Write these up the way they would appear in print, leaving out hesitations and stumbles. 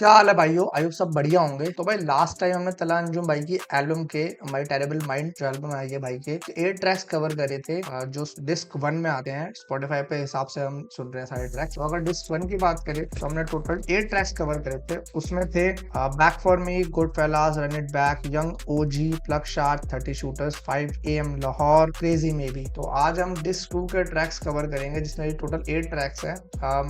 क्या हाल है भाइयों? आई होप सब बढ़िया होंगे। तो भाई लास्ट टाइम हमने तला अंजुम भाई की एल्बम के माई टेरेबल माइंड जो एल्बम आई है भाई के 8 ट्रैक्स कवर करे थे, जो डिस्क 1 में आते हैं। स्पॉटिफाई पे हिसाब से हम सुन रहे हैं सारे ट्रैक्स। तो अगर डिस्क 1 की बात करें तो हमने टोटल 8 ट्रैक्स कवर करे थे। उसमें थे back for me, good fellas, run it back, young OG, plug short, 30 shooters, 5 AM Lahore, crazy may be. तो आज हम डिस्क 2 के ट्रैक्स कवर करेंगे जिसमें टोटल 8 ट्रैक्स हैं।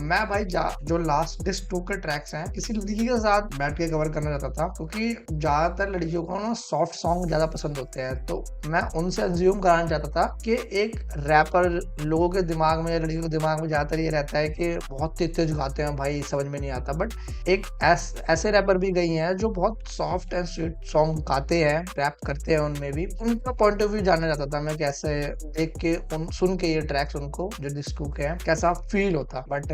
मैं भाई जो लास्ट डिस्क 2 के ट्रैक्स हैं किसी लड़की के साथ बैठ के कवर करना चाहता था, क्योंकि ज्यादातर लड़कियों को ना सॉफ्ट सॉन्ग ज्यादा पसंद होते हैं। तो मैं उनसे अज्यूम कराना चाहता था कि एक रैपर, लोगों के दिमाग में, लड़कियों के दिमाग में ज्यादातर ये रहता है कि बहुत तेज तेज गाते हैं भाई, समझ में नहीं आता। बट एक ऐसे रैपर भी गई हैं जो बहुत सॉफ्ट एंड स्वीट सॉन्ग गाते हैं, रैप करते हैं, उनमें भी उनका पॉइंट ऑफ व्यू जानना चाहता था मैं। कैसे देख के सुन के ये ट्रैक्स उनको जो डिस्क 2 के हैं कैसा फील होता। बट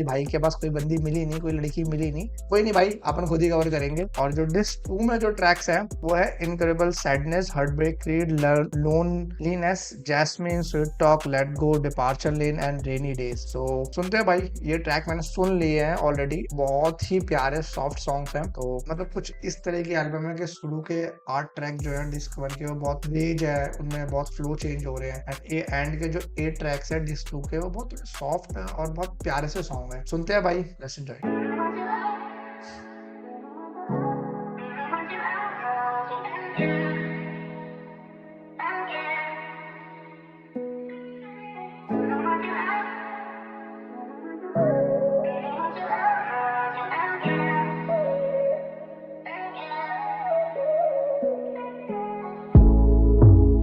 भाई के पास कोई बंदी मिली नहीं, कोई लड़की मिली नहीं। कोई नहीं भाई, अपन खुद ही कवर करेंगे। और जो डिस्क 2 में जो ट्रैक्स हैं वो है incredible sadness, heart break, creed, loneliness, jasmine, sweet talk, let go, departure lane and rainy days. तो सुनते हैं भाई, ये ट्रैक मैंने सुन लिए हैं ऑलरेडी। बहुत ही प्यारे सॉफ्ट सॉन्ग्स हैं। तो मतलब कुछ इस तरह की एल्बम है कि शुरू के 8 ट्रैक जो है डिस्क 1 के वो बहुत रेज है, उनमें बहुत फ्लो चेंज हो रहे हैं। एंड ये एंड के जो 8 ट्रैक्स है डिस्क 2 के वो बहुत सॉफ्ट है और बहुत प्यारे से सॉन्ग है। सुनते हैं भाई, लेट्स एंजॉय।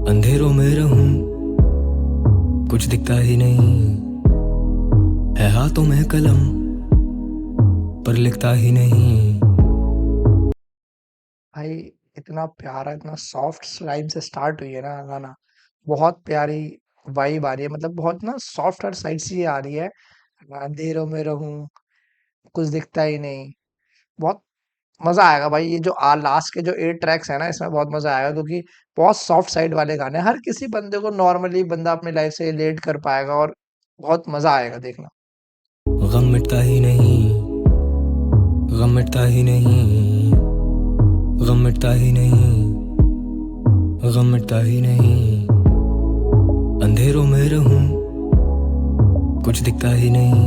अंधेरों में रहूं, कुछ दिखता ही नहीं है, हाथों में कलम पर लिखता ही नहीं। भाई इतना प्यारा, इतना सॉफ्ट लाइन से स्टार्ट हुई है ना गाना। बहुत प्यारी वाइब आ रही है, मतलब बहुत ना सॉफ्ट और साइड सी आ रही है। अंधेरों में रहूं, कुछ दिखता ही नहीं। बहुत मजा आएगा भाई। ये जो लास्ट के जो 8 ट्रैक्स है ना, इसमें बहुत मजा आएगा, क्योंकि बहुत सॉफ्ट साइड वाले गाने हैं। हर किसी बंदे को नॉर्मली बंदा अपनी लाइफ से रिलेट कर पाएगा और बहुत मजा आएगा देखना। गम मिटता ही नहीं, गम मिटता ही नहीं, गम मिटता ही नहीं, गम मिटता ही नहीं। अंधेरों में रहूं, कुछ दिखता ही नहीं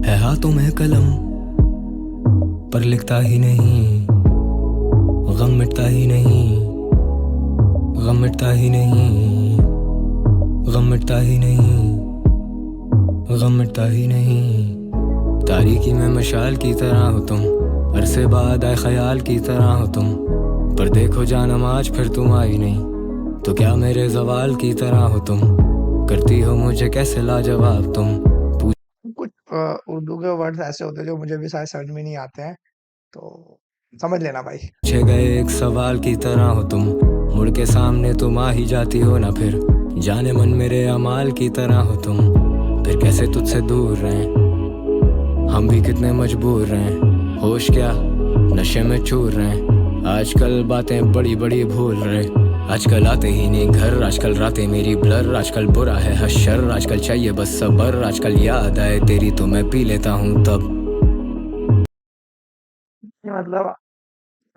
है, हाथों में कलम पर लिखता ही नहीं। गम मिटता ही नहीं, गम मिटता ही नहीं, गम मिटता ही नहीं, गम मिटता ही नहीं। तारीकी में मशाल की तरह हो तुम, अरसे बाद आए ख्याल की तरह हो तुम। पर देखो जानम आज फिर तुम आई नहीं, तो क्या मेरे जवाल की तरह हो तुम। करती हो मुझे कैसे लाजवाब तुम। कुछ उर्दू के वर्ड्स ऐसे होते हैं जो मुझे भी शायद समझ में नहीं आते हैं, तो समझ लेना भाई। पूछे गए एक सवाल की तरह हो तुम, मुड़ के सामने तुम आ ही जाती हो ना फिर। जाने मन मेरे अमाल की तरह हो तुम, फिर कैसे तुझसे दूर रहें, हम भी कितने मजबूर रहें। होश क्या नशे में चूर रहें, आजकल बातें बड़ी बड़ी भूल रहे। आजकल आते ही नहीं घर, आजकल रातें मेरी ब्लर। आजकल बुरा है हशर, आजकल चाहिए बस सबर। आजकल याद आए तेरी तो मैं पी लेता हूँ तब। मतलब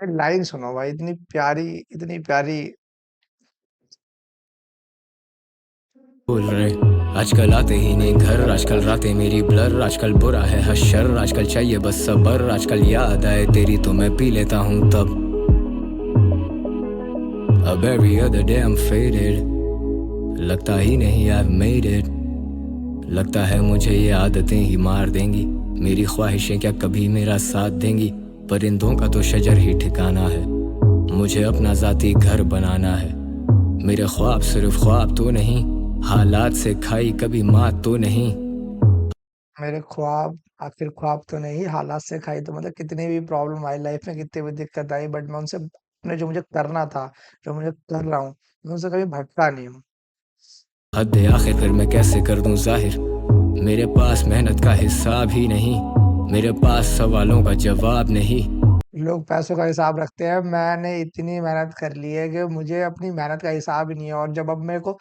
लाइन सुनो भाई, इतनी प्यारी, इतनी प्यारी। भूल रहे आजकल आते ही नहीं घर, आजकल रातें मेरी ब्लर। आजकल बुरा है हशर, आजकल चाहिए बस सबर। आजकल याद आए तेरी तो मैं पी लेता हूँ तब। अब every other day I'm faded, लगता ही नहीं I've made it। लगता है मुझे ये आदतें ही मार देंगी, मेरी ख्वाहिशें क्या कभी मेरा साथ देंगी। परिंदों का तो शजर ही ठिकाना है, मुझे अपना जाती घर बनाना है। मेरे ख्वाब सिर्फ ख्वाब तो नहीं, हालात से खाई कभी मात तो नहीं। मेरे ख्वाब आखिर ख्वाब तो नहीं, हालात से खाई। तो मतलब कितनी भी प्रॉब्लम आई लाइफ में, कितनी भी दिक्कत आई, बट मैं उनसे अपने जो मुझे करना था, जो मुझे कर रहा हूँ, मैं उनसे कभी भटका नहीं हूँ। हद आखिर फिर मैं कैसे कर दूं जाहिर, मेरे पास मेहनत का हिसाब ही नहीं, मेरे पास सवालों का जवाब नहीं। लोग पैसों का हिसाब रखते हैं, मैंने इतनी मेहनत कर ली है कि मुझे अपनी मेहनत का हिसाब ही नहीं है। और जब अब मेरे को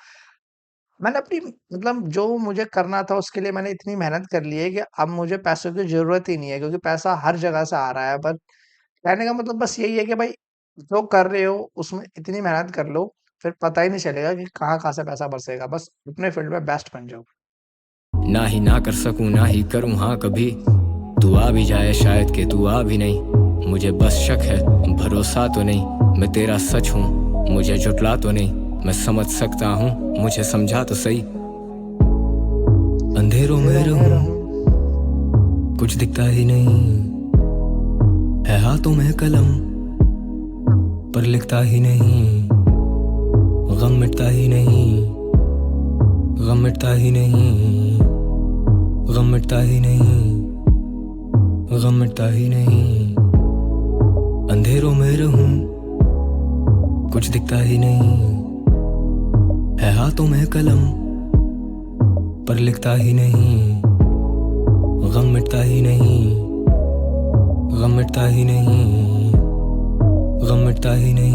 मैंने अपनी मतलब जो मुझे करना था उसके लिए मैंने इतनी मेहनत कर ली है कि अब मुझे पैसों की ज़रूरत ही नहीं है, क्योंकि पैसा हर जगह से आ रहा है। पर कहने का मतलब बस यही है कि भाई जो कर रहे हो उसमें इतनी मेहनत कर लो, फिर पता ही नहीं चलेगा कि कहाँ-कहाँ से पैसा बरसेगा। बस अपने फील्ड में बेस्ट बन जाओ। ना ही ना कर सकूं ना ही करूं हाँ कभी, तू आ भी जाए शायद कि तू आ भी नहीं। मुझे बस शक है भरोसा तो नहीं, मैं तेरा सच हूँ मुझे झुटला तो नहीं। मैं समझ सकता हूँ मुझे समझा तो सही, अंधेरों में अंधेरों में रहूं रहूँ कुछ दिखता ही नहीं, है हाथों में कलम पर लिखता ही नहीं, गम मिटता ही नहीं, गम मिटता ही नहीं, गम मिटता ही नहीं, गम मिटता ही नहीं। अंधेरों में रहूं कुछ दिखता ही नहीं, है हाथों में कलम पर लिखता ही नहीं, गम मिटता ही नहीं, गम मिटता ही नहीं, गम मिटता ही नहीं,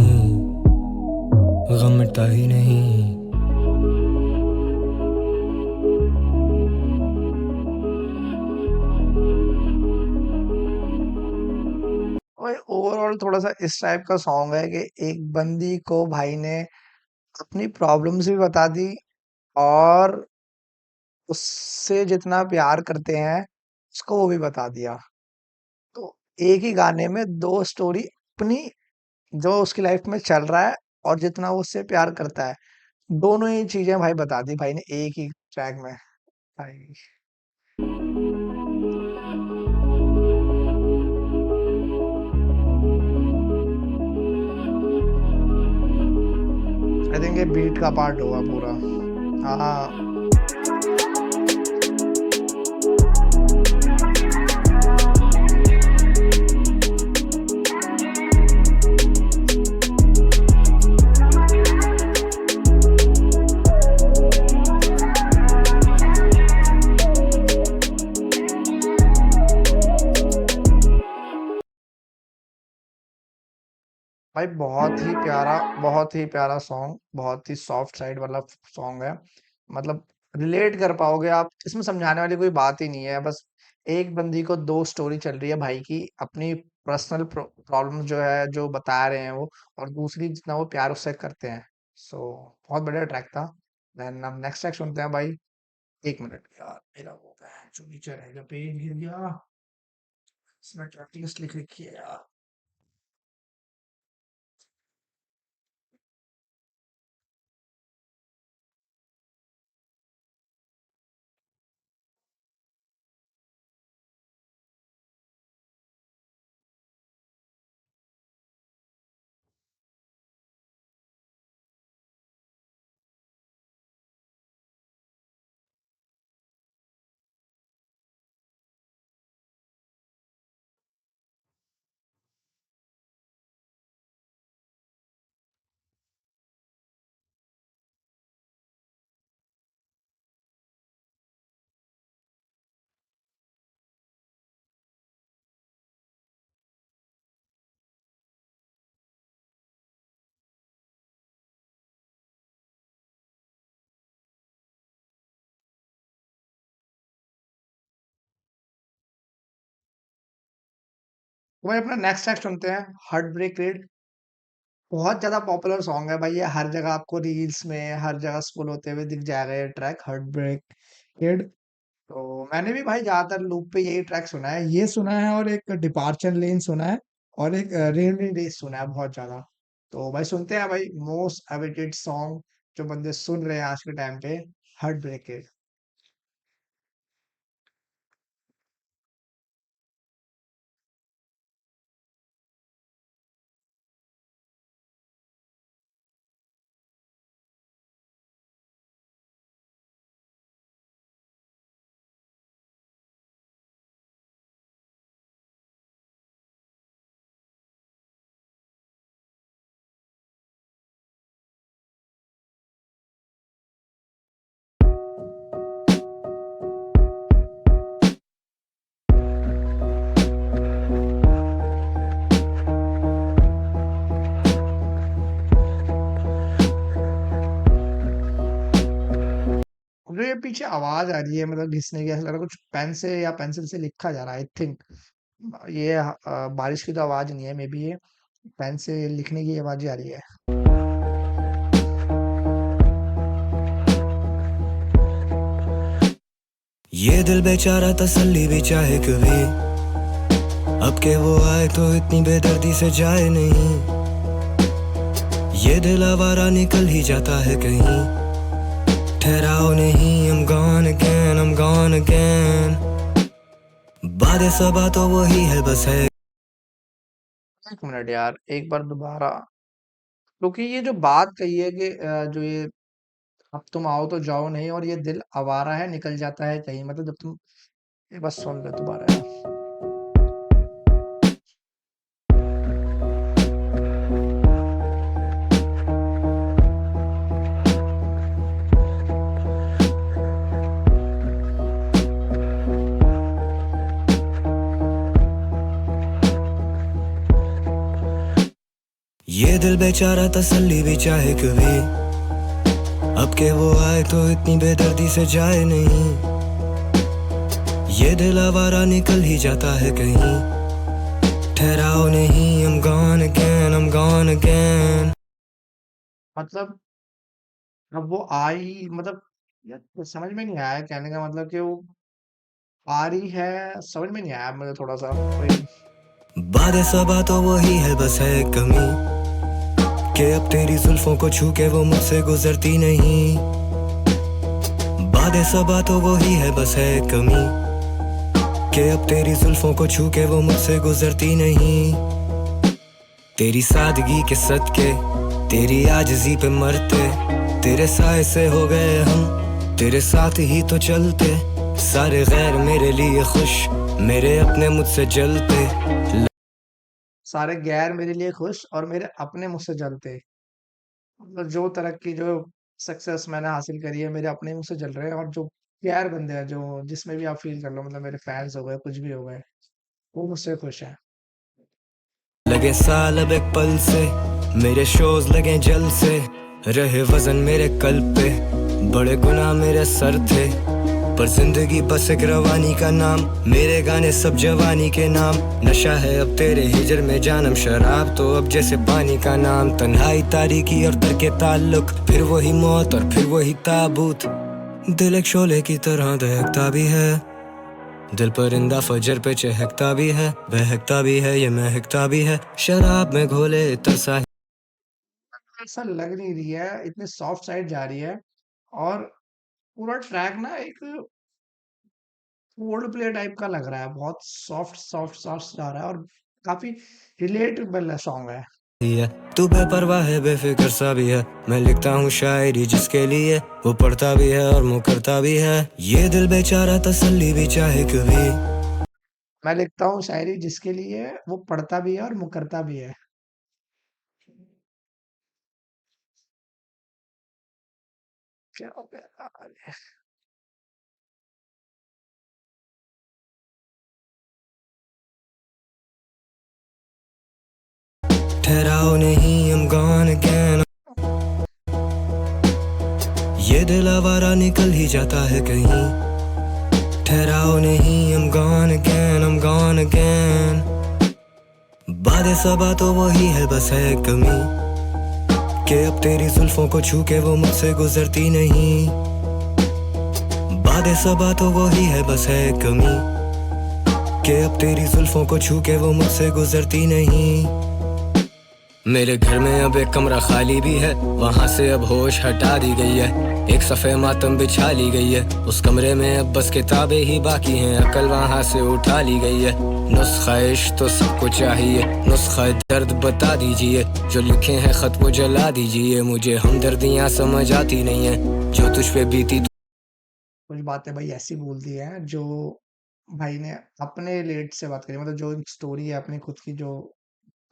गम मिटता ही नहीं। और ओवरऑल थोड़ा-सा इस टाइप का सॉन्ग है कि एक बंदी को भाई ने अपनी प्रॉब्लम्स भी बता दी और उससे जितना प्यार करते हैं, उसको वो भी बता दिया। तो एक ही गाने में 2 स्टोरी अपनी जो उसकी लाइफ में चल रहा है और जितना वो उससे प्यार करता है, दोनों ही चीज़ें भाई बता दी भाई ने एक ही ट्रैक में। भाई आई थिंक ये बीट का पार्ट होगा पूरा। हाँ, भाई बहुत ही प्यारा सॉन्ग, बहुत ही सॉफ्ट साइड वाला सॉन्ग है। मतलब रिलेट कर पाओगे आप, इसमें समझाने वाली कोई बात ही नहीं है। बस एक बंदी को 2 स्टोरी चल रही है भाई की, अपनी पर्सनल प्रॉब्लम जो है जो बता रहे हैं वो, और दूसरी जितना वो प्यार उससे करते हैं। सो बहुत बढ़िया ट्रैक था। देन अब नेक्स्ट ट्रैक सुनते हैं भाई। 1 मिनट यार, मेरा वो है जो नीचे रह गया, पेज गिर गया। इसमें ट्रैक लिस्ट लिख रखी है यार। तो भाई अपना नेक्स्ट ट्रैक सुनते हैं, हार्ट ब्रेक रेड। बहुत ज्यादा पॉपुलर सॉन्ग है भाई ये, हर जगह आपको रील्स में हर जगह स्क्रॉल होते हुए दिख जाएगा ये ट्रैक, हार्ट ब्रेक रेड। तो मैंने भी भाई ज्यादातर लूप पे यही ट्रैक सुना है, ये सुना है और एक डिपार्चर लेन सुना है और एक रेनी डेज सुना है बहुत ज्यादा। तो भाई सुनते हैं भाई मोस्ट अवेटेड सॉन्ग जो बंदे सुन रहे हैं आज के टाइम पे, हार्ट ब्रेक रेड। पीछे आवाज आ रही है, मतलब घिसने की, ऐसा लग रहा है कुछ पेन से या पेंसिल से लिखा जा रहा है, आई थिंक। ये बारिश की तो आवाज नहीं है, मे बी ये पेन से लिखने की आवाज आ रही है। ये दिल बेचारा तसल्ली भी चाहे कभी, अब के वो आए तो इतनी बेदर्दी से जाए नहीं। ये दिल आवारा निकल ही जाता है कहीं, ठहराओ नहीं, I'm gone again, I'm gone again। बातें सबा तो वही है, बस है। एक मिनट यार, एक बार दोबारा, क्योंकि ये जो बात कही है कि जो ये अब तुम आओ तो जाओ नहीं, और ये दिल आवारा है निकल जाता है कहीं, मतलब जब तुम, एक बार सुन लो दोबारा यार। ये दिल बेचारा तसल्ली भी चाहे कभी, अब के वो आए तो इतनी बेदर्दी से जाए नहीं। ये दिल आवारा निकल ही जाता है कहीं, ठहराओ नहीं, I'm gone again, I'm gone again। मतलब अब वो आई, मतलब यार कुछ समझ में नहीं आया, कहने का मतलब कि वो आ रही है, समझ में नहीं आया मुझे थोड़ा सा, कोई नहीं। बातें सबा तो वही है, बस है कमी कि अब तेरी जुल्फों को छू के वो मुझसे गुजरती नहीं। बातें सबा तो वही है, बस है कमी कि अब तेरी जुल्फों को छू के वो मुझसे गुजरती नहीं। तेरी सादगी के सदके, तेरी आजिज़ी पे मरते, तेरे साए से हो गए हम, तेरे साथ ही तो चलते। सारे गैर मेरे लिए खुश, मेरे अपने मुझसे जलते। सारे गैर मेरे लिए खुश और मेरे अपने मुझसे जलते। मतलब जो तरक्की, जो सक्सेस मैंने हासिल करी है, मेरे अपने मुझसे जल रहे हैं, और जो गैर बंदे हैं, जो जिसमें भी आप फील कर लो, मतलब मेरे फैंस हो गए, कुछ भी हो गए, वो मुझसे खुश हैं। लगे साल अब एक पल से, मेरे शोज लगे जल से, रहे वजन मेरे कल पे, बड़े गुनाह मेरे सर थे, पर जिंदगी बस एक रवानी का नाम, मेरे गाने सब जवानी के नाम। नशा है अब तेरे हिजर में जानम, शराब तो अब जैसे पानी का नाम। तन्हाई तारीकी और दर के ताल्लुक, फिर वही मौत और फिर वही ताबूत। दिल एक शोले की तरह दहकता भी है, दिल परिंदा फजर पे चहकता भी है, बहकता भी है, ये महकता भी है, शराब में घोले तरसा। ऐसा लग नहीं रही है, इतने सॉफ्ट साइड जा रही है, और पूरा ट्रैक ना एक रोल प्ले टाइप का लग रहा है, बहुत सॉफ्ट सॉफ्ट सॉफ्ट जा रहा है, और काफी रिलेटेबल सॉन्ग है। है तू बेपरवाह है, बेफिक्र सा भी है। मैं लिखता हूँ शायरी जिसके लिए, वो पढ़ता भी है और मुकरता भी है। ये दिल बेचारा तसल्ली भी चाहे कभी। मैं लिखता हूँ शायरी जिसके लिए, वो पढ़ता भी है और मुकरता भी है। क्या हो गया? अरे, ठहराओ नहीं, I'm gone again। ये दिल आवारा निकल ही जाता है कहीं, ठहराओ नहीं, I'm gone again, I'm gone again। बातें सबा तो वही है, बस है कमी कि अब तेरी जुल्फों को छू के वो मुझसे गुजरती नहीं। बातें सबा तो वही है, बस है कमी कि अब तेरी जुल्फों को छू के वो मुझसे गुजरती नहीं। मेरे घर में अब एक कमरा खाली भी है, वहाँ से अब होश हटा दी गई है, एक सफ़े मातम बिछा ली गई है, उस कमरे में अब बस किताबें ही बाकी हैं, अकल वहाँ से उठा ली गई है। नुस्खा इश्क तो सबको चाहिए, नुस्खा दर्द बता दीजिए, जो लिखे हैं खत वो जला दीजिए, मुझे हमदर्दियाँ समझ आती नहीं है जो तुझ पे बीती। कुछ बातें भाई ऐसी बोल दी हैं जो भाई ने अपने लेट से बात करी, मतलब जो स्टोरी है अपनी खुद की, जो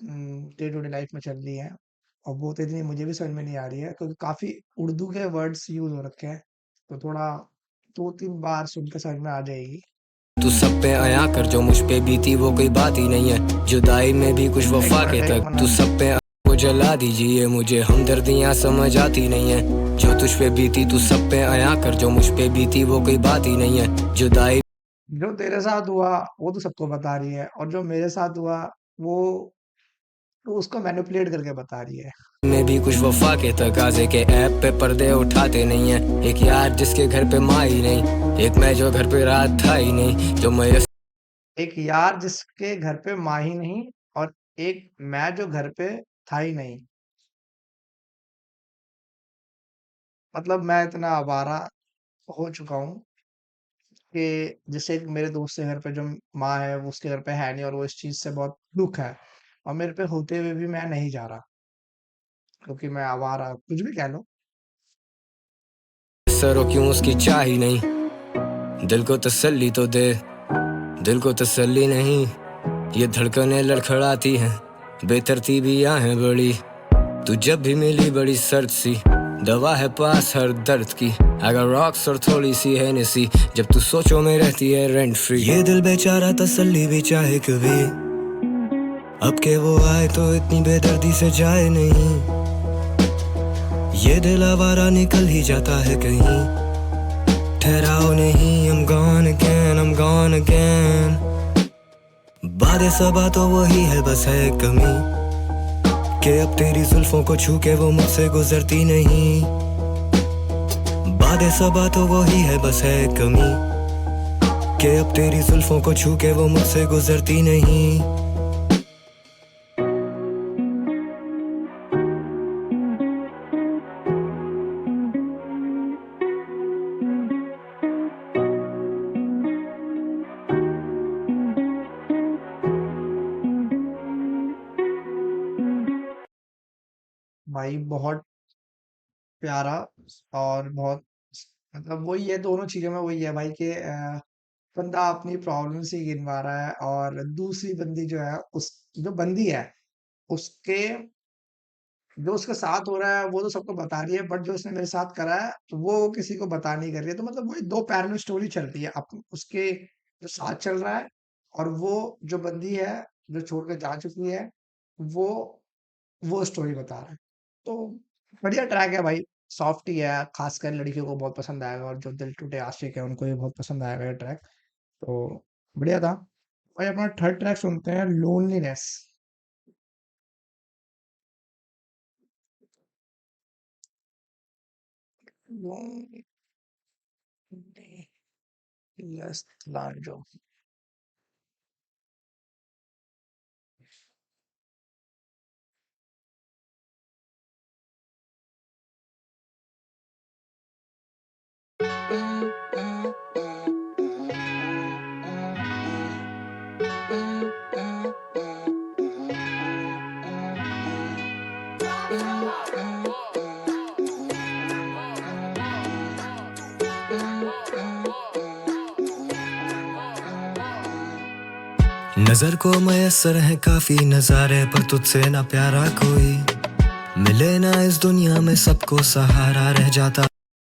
डे टू डे लाइफ में चल रही है, और वो तो इतनी मुझे भी समझ में नहीं आ रही है, क्योंकि काफी उर्दू के वर्ड्स यूज हो रखे हैं, तो थोड़ा 2-3 बार सुन के समझ में आ जाएगी। तू सब पे आया कर, जो मुझ पे बीती वो कोई बात ही नहीं है, जुदाई में भी कुछ एक वफा मिनट, के एक तक। तू मिनट। सब पे वो जला दीजिए, मुझे हमदर्दियाँ समझ आती नहीं है। जो तुझ पे बीती तू सब पे आया कर, जो मुझ पे बीती वो कोई बात ही नहीं है। जुदाई जो तेरे साथ हुआ वो तो सबको बता रही है, और जो मेरे साथ हुआ वो तो उसको मैनिपुलेट करके बता रही है। में भी कुछ वफा के तकाजे के ऐप पे पर्दे उठाते नहीं है। एक यार जिसके घर पे माँ ही नहीं, एक मैं जो घर पे रात था ही नहीं, जो मैं एक यार जिसके घर पे माँ ही नहीं, और एक मैं जो घर पे था ही नहीं। मतलब मैं इतना आवारा हो चुका हूँ कि जैसे एक मेरे दोस्त के घर पे जो माँ है वो उसके घर पे है नहीं, और वो इस चीज से बहुत दुख है, और मेरे पे होते हुए भी मैं नहीं जा रहा, क्योंकि मैं आवारा कुछ भी कह लो। सरो क्यों उसकी चाह ही नहीं। दिल को तसल्ली तो दे, दिल को तसल्ली नहीं। ये धड़कनें लड़खड़ाती हैं, बेतरतीबियां हैं बड़ी। तू जब भी मिली बड़ी सर्द सी, दवा है पास हर दर्द की। अगर रॉक्स और थोड़ी सी है नसी, जब तू सोचो में रहती है रेंट फ्री। ये दिल बेचारा तसल्ली भी चाहे कभी, अब के वो आए तो इतनी बेदर्दी से जाए नहीं। ये दिल आवारा निकल ही जाता है कहीं, ठहराओ नहीं। I'm gone again, I'm gone again। बातें सबा तो वही है, बस है कमी कि अब तेरी जुल्फों को छू के वो मुझसे गुजरती नहीं। बातें सबा तो वही है, बस है कमी कि अब तेरी जुल्फों को छू के वो मुझसे गुजरती नहीं। भाई बहुत प्यारा, और बहुत मतलब वही है, दोनों चीजों में वही है भाई कि बंदा अपनी प्रॉब्लम से गिनवा रहा है, और दूसरी बंदी जो है उस जो बंदी है उसके जो उसके साथ हो रहा है वो तो सबको बता रही है, बट जो उसने मेरे साथ करा है तो वो किसी को बता नहीं कर रही है। तो मतलब वही दो पैरेलल स्टोरी चल रही है, उसके जो साथ चल रहा है, और वो जो बंदी है जो छोड़ के जा चुकी है, वो वो स्टोरी बता रहा है। तो बढ़िया ट्रैक है भाई, सॉफ्ट ही है, खासकर लड़कियों को बहुत पसंद आएगा, और जो दिल टूटे आशिक है उनको भी बहुत पसंद आएगा ये ट्रैक। तो बढ़िया था भाई। अपना थर्ड ट्रैक सुनते हैं, लोनलीनेस। लोनलीनेस लांजो। नजर को मयसर है काफी नजारे, पर तुझसे ना प्यारा कोई मिले ना इस दुनिया में, सबको सहारा रह जाता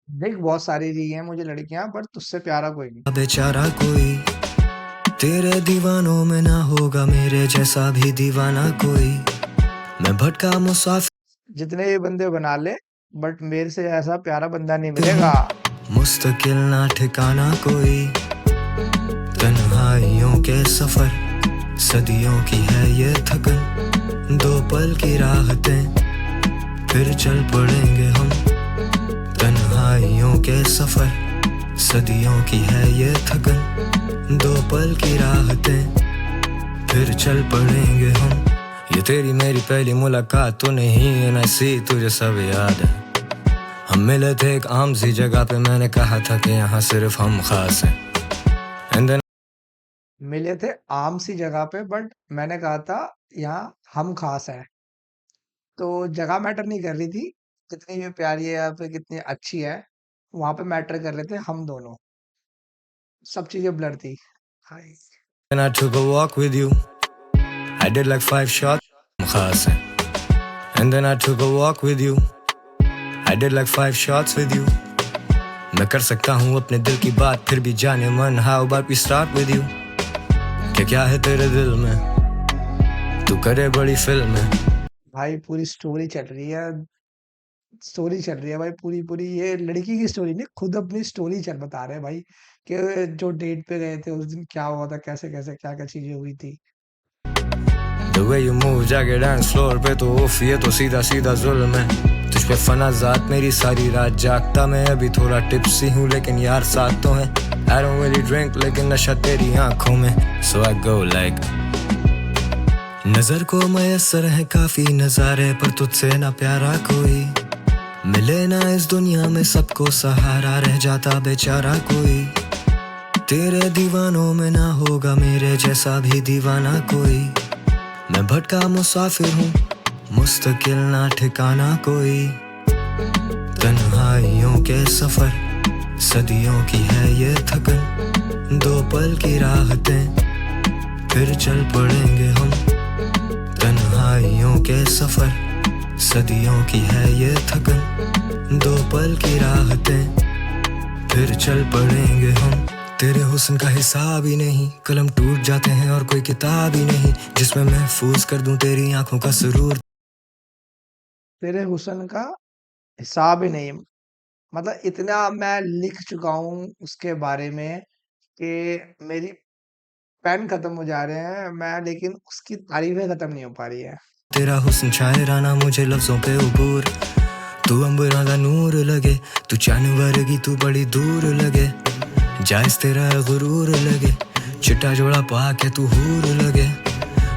देख बहुत सारी दी हैं मुझे लड़कियां, पर तुझसे प्यारा कोई नहीं। बेचारा कोई। तेरे दीवानों में ना होगा मेरे जैसा भी दीवाना कोई। मैं भटका मुसाफिर, जितने ये बंदे बना ले, बट मेरे से ऐसा प्यारा बंदा नहीं मिलेगा। मुस्तकिल ना ठिकाना कोई। तन्हाइयों के सफर, सदियों की है ये थकन। दो पल की राहतें, फिर चल पड़ेंगे हम। तन्हाइयों के सफर, सदियों की है ये थकन। दो पल की राहतें, फिर चल पड़ेंगे हम। ये तेरी मेरी पहली मुलाकात तो नहीं है, नसी तुझे सब याद है। हम मिले थे एक आम सी जगह पे, मैंने कहा था कि यहाँ सिर्फ हम खास हैं। And then मिले थे आम सी जगह पे, बट मैंने कहा था यहाँ हम खास हैं। तो जगह मैटर नहीं कर रही थी, कितनी भी प्यारी है या फिर कितनी अच्छी है, वहां पे मैटर कर रहे थे हम दोनों। सब चीजें ब्लर थी। हाय। I took a walk with you. I did like 5 shots. हम खास हैं। And then I took a walk with you. I did like 5 shots with you. मैं कर सकता हूँ अपने दिल की बात, फिर भी जाने मन। How about we start with you? क्या क्या है तेरे दिल में, तू करे बड़ी फिल्म में। भाई पूरी स्टोरी चल रही है भाई, पूरी पूरी ये लड़की की स्टोरी नहीं, खुद अपनी स्टोरी चल बता रहे हैं भाई, कि जो डेट पे गए थे उस दिन क्या हुआ था, कैसे कैसे क्या क्या चीजें हुई थी। The way you move जाके डांस फ्लोर पे तो उफ, ये तो सीधा सीधा जुल्म है। तुझ पे फनाजात मेरी सारी रात जागता, मैं अभी थोड़ा टिप्सी हूँ लेकिन यार साथ तो है। I don't really drink लेकिन नशा तेरी आंखों में। So I go like नजर को मयसर है काफी नजारे, पर तुझसे ना प्यारा कोई मिले ना इस दुनिया में, सबको सहारा रह जाता बेचारा कोई। तेरे दीवानों में ना होगा मेरे जैसा भी दीवाना कोई। मैं भटका मुसाफिर हूँ, मुस्तकिल ना ठिकाना कोई। तन्हाइयों के सफर, सदियों की है ये थकन, दो पल की राहतें फिर चल पड़ेंगे हम। तन्हाइयों के सफर, सदियों की है ये थकन, दो पल की राहतें फिर चल पड़ेंगे हम। तेरे हुस्न का हिसाब ही नहीं, कलम टूट जाते हैं और कोई किताब ही नहीं जिसमें महफूज कर दूं तेरी आंखों का सुरूर। तेरे हुस्न का हिसाब ही नहीं, मतलब इतना मैं लिख चुका हूँ उसके बारे में कि मेरी पेन खत्म हो जा रहे हैं मैं, लेकिन उसकी तारीफें खत्म नहीं हो पा रही है। तेरा हुस्न शायराना मुझे लफ्जों पे उबूर, तू अंबरा दा नूर लगे, तू चांद वर्गी तू बड़ी दूर लगे। जायज तेरा गुरूर लगे, चिट्टा जोड़ा पा के तू हूर लगे।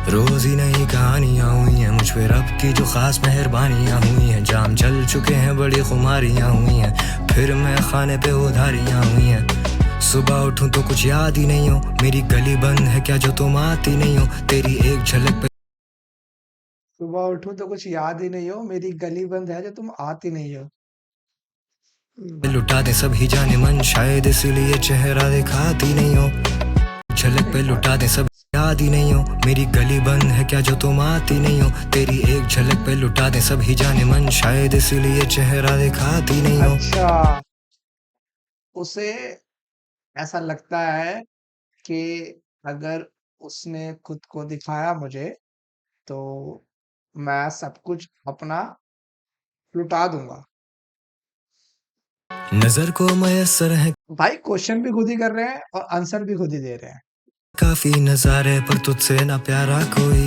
रोज ही नई कहानियाँ हुई हैं मुझ पे, रब की जो खास मेहरबानियाँ हुई हैं। जाम चल चुके हैं, बड़ी खुमारियाँ हुई हैं, फिर मैं खाने पे उधारियाँ हुई हैं। सुबह उठूं तो कुछ याद ही नहीं हो, मेरी गली बंद है क्या जो तुम आती नहीं हो। तेरी एक झलक पे सुबह उठूं तो कुछ याद ही नहीं हो, मेरी गली बंद है जो तुम आती नहीं हो। लुटा दे सभी जाने मन, शायद इसीलिए चेहरा दिखाती नहीं हो। झलक पे लुटा दे सब याद ही नहीं हो, मेरी गली बंद है क्या जो तुम आती नहीं हो। तेरी एक झलक पे लुटा दे सभी जाने मन, शायद इसीलिए चेहरा दिखाती नहीं हो। अच्छा, उसे ऐसा लगता है कि अगर उसने खुद को दिखाया मुझे, तो मैं सब कुछ अपना लुटा दूंगा। नजर को मयसर है भाई क्वेश्चन भी खुद ही कर रहे हैं और आंसर भी खुद ही दे रहे हैं। काफी नजारे, पर तुझसे ना प्यारा कोई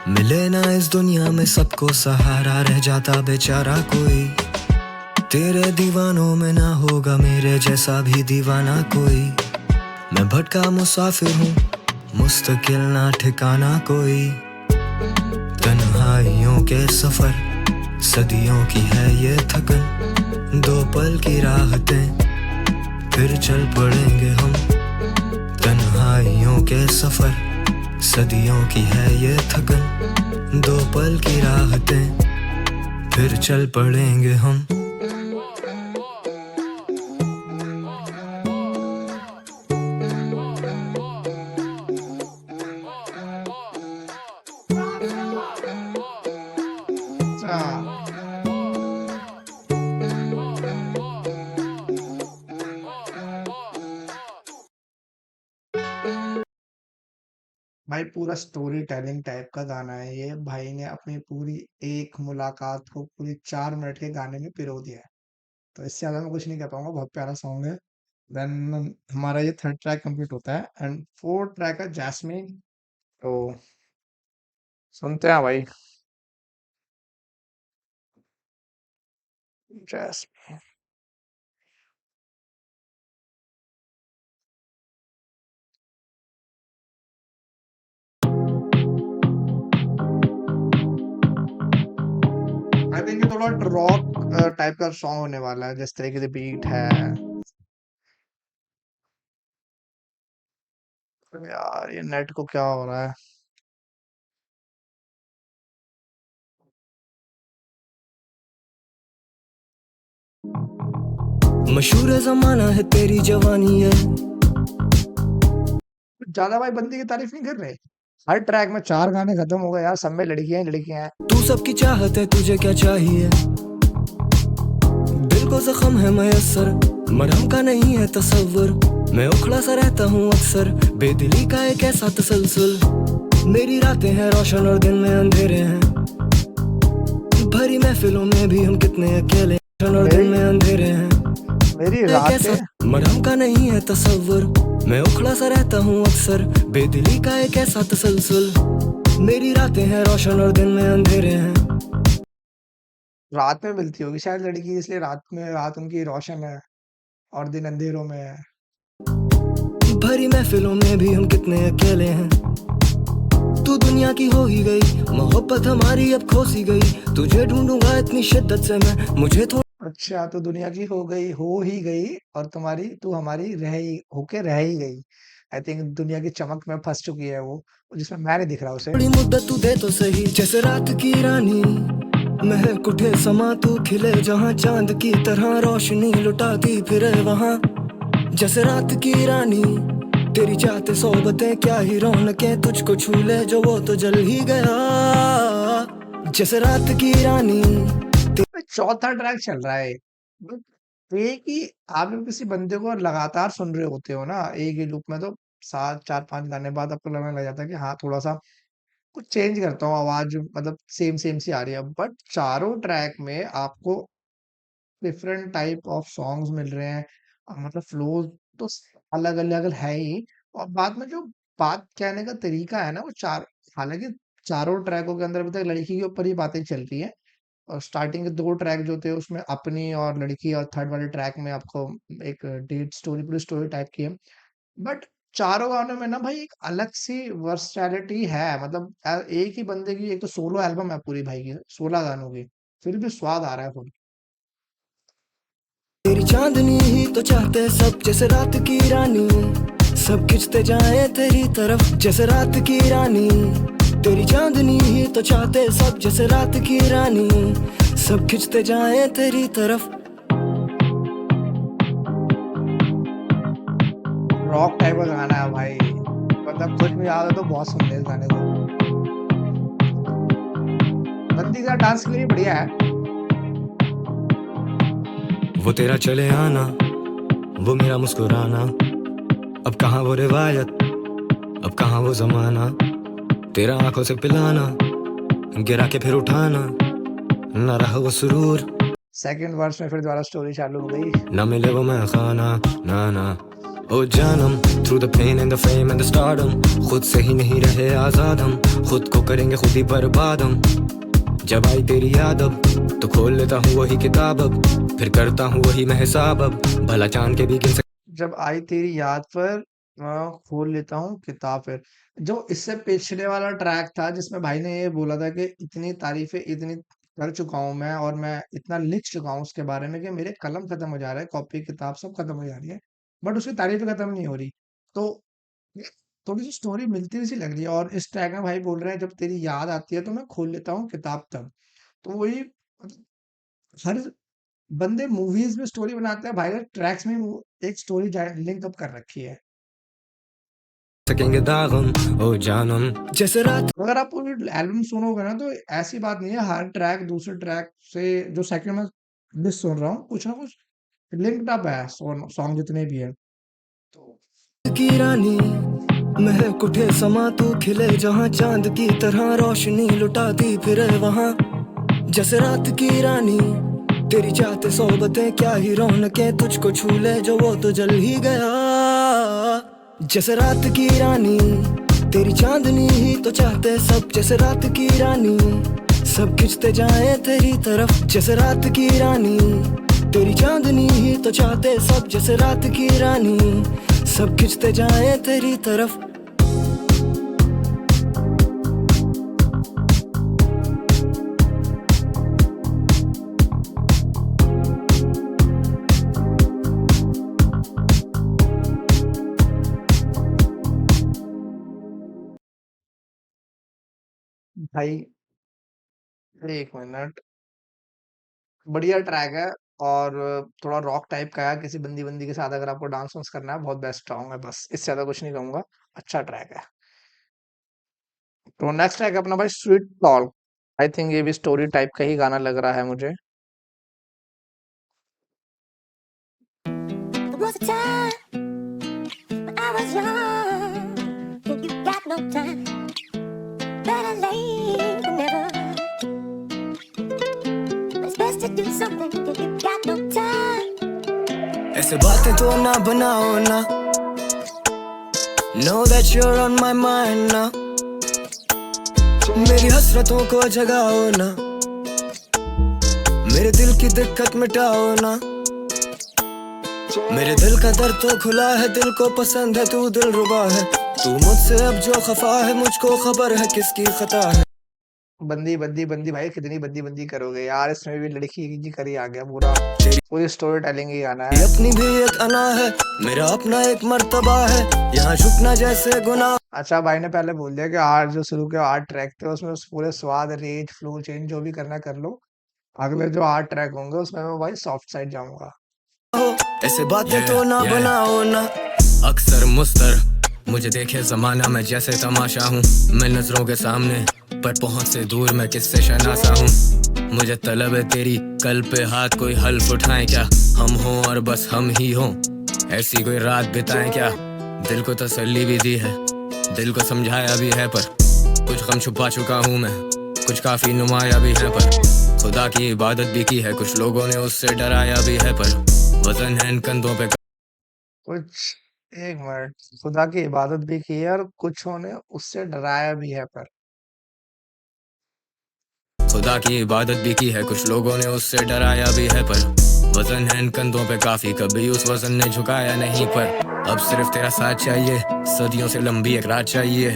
मिले ना इस दुनिया में, सबको सहारा रह जाता बेचारा कोई। तेरे दीवानों में ना होगा मेरे जैसा भी दीवाना कोई। मैं भटका मुसाफिर हूँ, मुस्तकिल ना ठिकाना कोई। तन्हाइयों के सफर, सदियों की है ये थकन, दो पल की राहतें फिर चल पड़ेंगे हम। तन्हाइयों के सफर, सदियों की है ये थकन, दो पल की राहतें फिर चल पड़ेंगे हम। अच्छा, भाई पूरा स्टोरी टेलिंग टाइप का गाना है ये। भाई ने अपनी पूरी एक मुलाकात को पूरी 4 मिनट के गाने में पिरो दिया है। तो इससे ज्यादा मैं कुछ नहीं कह पाऊंगा, बहुत प्यारा सॉन्ग है। देन हमारा ये थर्ड ट्रैक कंप्लीट होता है एंड फोर्थ ट्रैक है जैस्मीन। तो सुनते हैं भाई। जैस्मीन। आई थिंक ये थोड़ा रॉक टाइप का सॉन्ग होने वाला है, जिस तरीके से बीट है। यार ये नेट को क्या हो रहा है। मशहूर जमाना है तेरी जवानी है, ज्यादा भाई बंदी की तारीफ नहीं कर रहे। हर ट्रैक में 4 गाने खत्म हो गए यार, सब में लड़कियां ही लड़कियां हैं। तू सबकी चाहत है, तुझे क्या चाहिए। दिल को जख्म है मयसर, मरहम का नहीं है तसव्वुर। मैं उखड़ा सा रहता हूँ अक्सर, बेदिली का एक ऐसा तसलसल। मेरी रातें हैं रोशन और दिन में अंधेरे हैं, भरी महफिलों में भी हम कितने अकेले और दिन में अंधेरे हैं मेरी कैसा रातें मरहम का नहीं है तसव्वुर मैं उखड़ा सा रहता हूँ अक्सर बेदिली का एक ऐसा तसलसल मेरी रातें हैं रोशन और दिन में अंधेरे हैं रात में मिलती होगी शायद लड़की, इसलिए रात उनकी रोशन है और दिन अंधेरों में है। भरी महफिलों में भी हम कितने अकेले हैं तू दुनिया की हो ही गई मोहब्बत हमारी अब खो सी गई तुझे ढूंढूंगा इतनी शिद्दत से मैं मुझे अच्छा, तो दुनिया की हो ही गई और तू हमारी रह ही गई। आई थिंक दुनिया की चमक में फंस चुकी है वो, जिसमें मैं नहीं दिख रहा उसे। थोड़ी मुद्दत तू दे तो सही जैसे रात की रानी महक उठे समा तू खिले जहाँ चांद की तरह रोशनी लुटाती फिरे वहाँ जैसे रात की रानी तेरी चाहते सोबतें क्या ही रौनकें तुझको छू ले जो वो तो जल ही गया जैसे रात की रानी चौथा ट्रैक चल रहा है, बट ये कि आप जब किसी बंदे को लगातार सुन रहे होते हो ना एक ही लूप में, तो 4-5 गाने बाद आपको लगने लग जाता है कि हाँ, थोड़ा-सा कुछ चेंज करता हूँ, आवाज़ मतलब सेम सेम सी आ रही है। बट चारों ट्रैक में आपको डिफरेंट टाइप ऑफ सॉन्ग्स मिल रहे हैं। मतलब फ्लो तो अलग-अलग है ही, और बाद में जो बात कहने का तरीका है ना, वो चार हालाँकि चारों ट्रैकों के अंदर अभी तक लड़की के ऊपर ही बातें चल रही हैं। और स्टार्टिंग के 2 ट्रैक जो थे उसमें अपनी और लड़की, और थर्ड वाले ट्रैक में आपको एक डेट स्टोरी, पूरी स्टोरी टाइप की है। बट चारों गानों में ना भाई एक अलग सी वर्सटैलिटी है, मतलब एक ही बंदे की एक तो सोलो एल्बम है पूरी भाई की 16 गानों की, फिर भी स्वाद आ रहा है फुल। तेरी चांदनी ही तो चाहते सब जैसे रात की रानी सब खिंचते जाए तेरी तरफ जैसे रात की रानी तेरी चांदनी ही तो चाहते सब जैसे रात की रानी सब खिंचते जाए तेरी तरफ रॉक टाइप का गाना है भाई, मतलब कुछ भी याद है तो बहुत सुन ले इस गाने को। बंदी का डांस के लिए भी बढ़िया है। वो तेरा चले आना वो मेरा मुस्कुराना अब कहाँ वो रिवायत अब कहाँ वो जमाना तेरा आंखों से पिलाना गिरा के फिर उठाना ना रहा वो सुरूर सेकंड वर्स में फिर दोबारा स्टोरी चालू हो गई। ना मिले वो मैं खाना ना ना ओ जानम through the pain and the fame and the stardom खुद से ही नहीं रहे आजाद हम खुद को करेंगे खुद ही बर्बाद हम जब आई तेरी याद अब तो खोल लेता हूँ वही किताब अब फिर करता हूँ वही मैं हिसाब अब भला चांद के भी गिन जब आई तेरी याद पर खोल लेता हूँ किताब फिर। जो इससे पिछले वाला ट्रैक था जिसमें भाई ने ये बोला था कि इतनी तारीफें इतनी कर चुका हूँ मैं, और मैं इतना लिख चुका हूँ उसके बारे में कि मेरे कलम खत्म हो जा रहा है, कॉपी किताब सब खत्म हो जा रही है, बट उसकी तारीफें खत्म नहीं हो रही। तो ये थोड़ी सी स्टोरी मिलती हुई सी लग रही है, और इस ट्रैक में भाई बोल रहे हैं जब तेरी याद आती है तो मैं खोल लेता हूँ किताब तब। तो वही मतलब हर बंदे मूवीज में स्टोरी बनाते हैं भाई, ट्रैक्स में वो एक स्टोरी लिंक अप कर रखी है। सकेंगे दागम ओ जानम जैसे रात तो अगर आप पूरी एल्बम सुनोगे ना, तो ऐसी बात नहीं है हर ट्रैक दूसरे ट्रैक से, जो सेकंड में डिस सुन रहा हूँ, कुछ ना कुछ लिंक्ड अप है सॉन्ग जितने भी है। तो की रानी महक उठे समा तू खिले जहाँ चांद की तरह रोशनी लुटाती फिरे वहाँ जैसे रात की रानी तेरी चाहते सोबतें क्या ही रौनकें तुझको छू ले जो वो तो जल ही गया जैसे रात की रानी तेरी चांदनी ही तो चाहते सब जैसे रात की रानी सब खिंचते जाए तेरी तरफ जैसे रात की रानी तेरी चांदनी ही तो चाहते सब जैसे रात की रानी सब खिंचते जाए तेरी तरफ भाई एक मिनट, बढ़िया ट्रैक है, और थोड़ा रॉक टाइप का है, किसी बंदी बंदी के साथ अगर आपको डांस वांस करना है बहुत बेस्ट सॉन्ग है, बस इससे ज्यादा कुछ नहीं कहूंगा। अच्छा ट्रैक है। तो नेक्स्ट ट्रैक है अपना भाई स्वीट टॉक। आई थिंक ये भी स्टोरी टाइप का ही गाना लग रहा है मुझे। There was a time when I was young, and you got no time. Better late than never. to do something that you got no time. ऐसे बातें तो ना बनाओ ना, know that you're on my mind ना, मेरी हसरतों को जगाओ ना, मेरे दिल की दिक्कत मिटाओ ना, मेरे दिल का दर्द तो खुला है, दिल को पसंद है तू दिलरुबा है, तू मुझसे अब जो खफा है मुझको खबर है किसकी खता है। बंदी बंदी बंदी भाई कितनी बंदी बंदी करोगे यार, इसमें भी लड़की की करी आ गया पूरा, पूरी स्टोरी टेलिंग ही गाना ये है। अपनी भी एक अना है, मेरा अपना एक मर्तबा है, यहाँ झुकना जैसे गुनाह। अच्छा भाई ने पहले बोल दिया कि आठ जो शुरू के 8 ट्रैक थे उसमें उस पूरे स्वाद, रेट, फ्लो, चेंज जो भी करना कर लो। अगले जो 8 ट्रैक होंगे उसमें मैं भाई सॉफ्ट साइड जाऊंगा। हो ऐसे बातें तो ना बनाओ ना, अक्सर मुस्तर मुझे देखे जमाना मैं जैसे तमाशा हूँ, मैं नजरों के सामने पर पहुंच से दूर मैं किससे शनासा हूँ, मुझे तलब है तेरी कल पे हाथ कोई हल्फ उठाए क्या, हम हों और बस हम ही हों, ऐसी कोई रात बिताएं क्या, दिल को तसल्ली भी दी है, दिल को समझाया भी है, पर कुछ गम छुपा चुका हूँ मैं, कुछ काफी नुमाया भी है, पर खुदा की इबादत भी की है, कुछ लोगों ने उससे डराया भी है, पर वजन है इन कंधों पे। कुछ एक मिनट, खुदा की इबादत भी की है और कुछों ने उससे डराया भी है, पर खुदा की इबादत भी की है, कुछ लोगों ने उससे डराया भी है, पर वजन है इन कंधों पे काफी, कभी उस वजन ने झुकाया नहीं, पर अब सिर्फ तेरा साथ चाहिए, सदियों से लंबी एक रात चाहिए,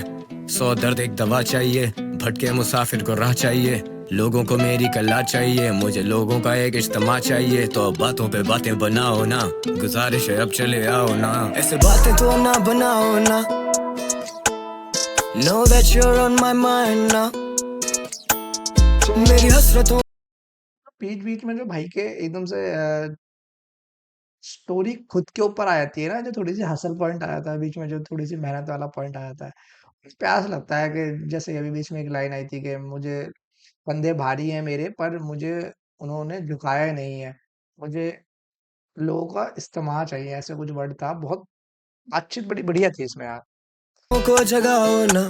100 दर्द एक दवा चाहिए, भटके मुसाफिर को राह चाहिए, लोगों को मेरी कला चाहिए, मुझे लोगों का एक इज्तिमा चाहिए, तो अब बातों पे बातें बनाओ ना, गुजारिश है अब चले आओ ना, ऐसे बातें तो ना बनाओ ना, know that you're on my mind ना, मेरी हसरतों बीच बीच में जो भाई के एकदम से स्टोरी खुद के ऊपर आ जाती है ना, जो थोड़ी सी हसल पॉइंट आ जाता है बीच में, जो थोड़ी सी मेहनत वाला पॉइंट आ जाता है, उस पे ऐसा लगता है कि जैसे अभी बीच में एक लाइन आई थी कि मुझे कंधे भारी हैं मेरे, पर मुझे उन्होंने झुकाया नहीं है, मुझे लोगों का इस्तेमाल चाहिए, ऐसे कुछ वर्ड था, बहुत बातचीत बड़ी बढ़िया थी इसमें यार। को जगाओ ना,